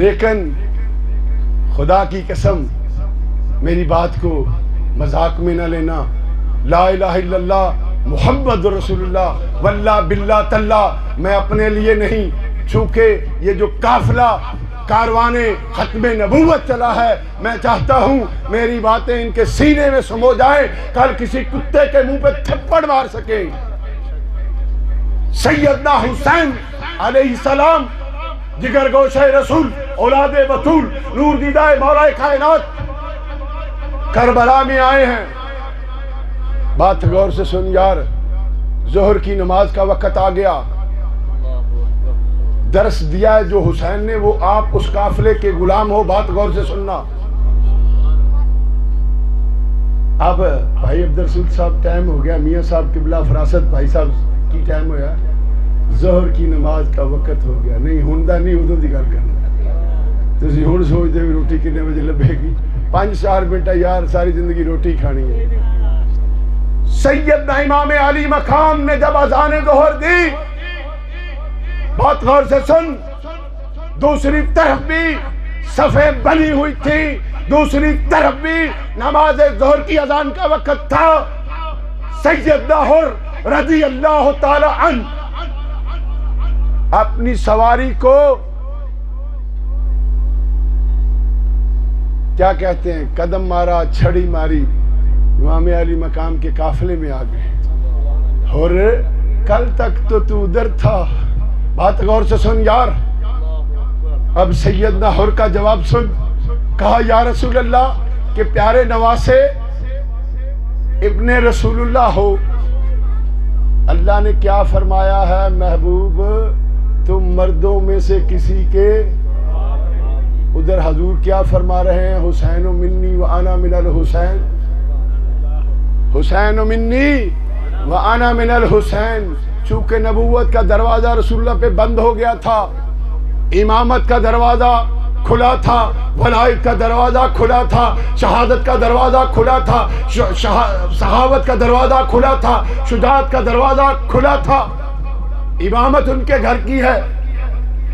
लेकिन खुदा की कसम मेरी बात को मजाक में न लेना। ला इलाहा इल्लल्लाह मुहम्मद रसूलुल्लाह वल्ला बिल्ला तल्ला मैं अपने लिए नहीं, चूंकि ये जो काफिला कारवाने खत्मे नबूवत चला है, मैं चाहता हूँ मेरी बातें इनके सीने में समो जाए, कल किसी कुत्ते के मुंह पे थप्पड़ मार सके। सैयदना हुसैन अलैहिस्सलाम जिगर गोशे रसूल औलादे बतूल नूर दीदाए मौलाए कायनात करबला में आए हैं। बात गौर से सुन यार, जोहर की नमाज का वक्त आ गया। दर्स दिया है जो हुसैन ने, वो आप उस काफिले के गुलाम हो। बात गौर से सुनना। अब भाई अब्दुल रसूल साहब टाइम हो गया, मियाँ साहब किबला फरासत भाई साहब की टाइम होया, जोहर की नमाज का वक्त हो गया। नहीं हुंदा नहीं उदों की गल करना। तुसीं हुण सोचदे भी रोटी कितने बजे लभेगी? 5-4 मिनट यार, सारी जिंदगी रोटी खानी है। सैयदना इमाम अली मकाम ने जब अज़ान ज़ोहर दी, बहुत गौर से सुन, दूसरी तरफ भी सफ़े बनी हुई थी, दूसरी तरफ भी नमाज ज़ोहर की अज़ान का वक्त था। सैयदना हुर रज़ी अल्लाह ताला अन्हु अपनी सवारी को क्या कहते हैं, कदम मारा, छड़ी मारी, इमाम अली मकाम के काफिले में आ गए। और कल तक तो तू उधर था। बात गौर से सुन यार। अब सैयदना हुर का जवाब सुन। कहा या रसूल अल्लाह के प्यारे नवासे इब्ने रसूलुल्लाह हो, अल्लाह ने क्या फरमाया है महबूब, तुम मर्दों में से किसी के, उधर हजूर क्या फरमा रहे हैं, हुसैन मिन्नी व आना मिनल हुसैन, हुसैन मिन्नी व आना मिनल हुसैन। चूंकि नबूवत का दरवाजा रसूलुल्लाह पे बंद हो गया था, इमामत का दरवाजा खुला था, वलायत का दरवाजा खुला था, शहादत का दरवाजा खुला था, सहावत का दरवाजा खुला था, शुजाअत का दरवाजा खुला था। इमामत उनके घर की है,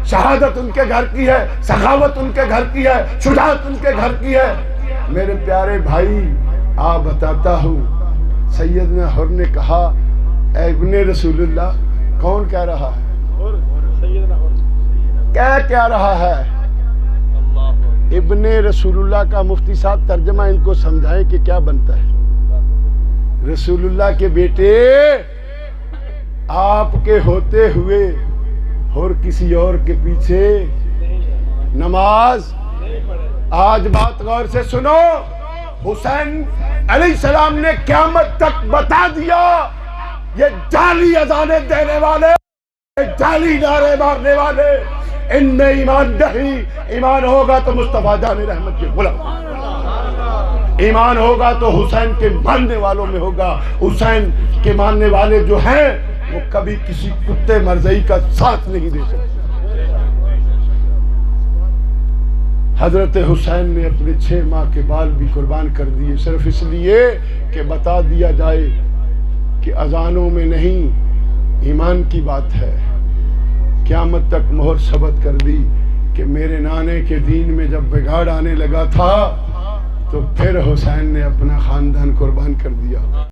शहादत उनके घर की है, सखावत उनके घर की है, शुजाअत उनके घर की है। मेरे प्यारे भाई आप बताता हूँ, सैयदना हुर ने कहा ऐ इब्ने रसूलुल्लाह। कौन कह रहा है? क्या रहा है? इब्ने रसूलुल्लाह का मुफ्ती साहब तर्जमा इनको समझाएं कि क्या बनता है। रसूलुल्लाह के बेटे आपके होते हुए और किसी और के पीछे नमाज। आज बात गौर से सुनो, हुसैन अलैहिस्सलाम ने क़यामत तक बता दिया, ये जाली अज़ाने देने वाले, ये जाली नारे मारने वाले, इनमें ईमान नहीं। ईमान होगा तो मुस्तफा जान रहमत के गुलाम, ईमान होगा तो हुसैन के मानने वालों में होगा। हुसैन के मानने वाले जो हैं वो कभी किसी कुत्ते मरज़ई का साथ नहीं दे सकते। हजरत हुसैन ने अपने 6 माह के बाल भी कुर्बान कर दिए, सिर्फ इसलिए कि बता दिया जाए कि अजानों में नहीं, ईमान की बात है। क़यामत तक मोहर सबत कर दी कि मेरे नाने के दीन में जब बिगाड़ आने लगा था तो फिर हुसैन ने अपना खानदान कुर्बान कर दिया।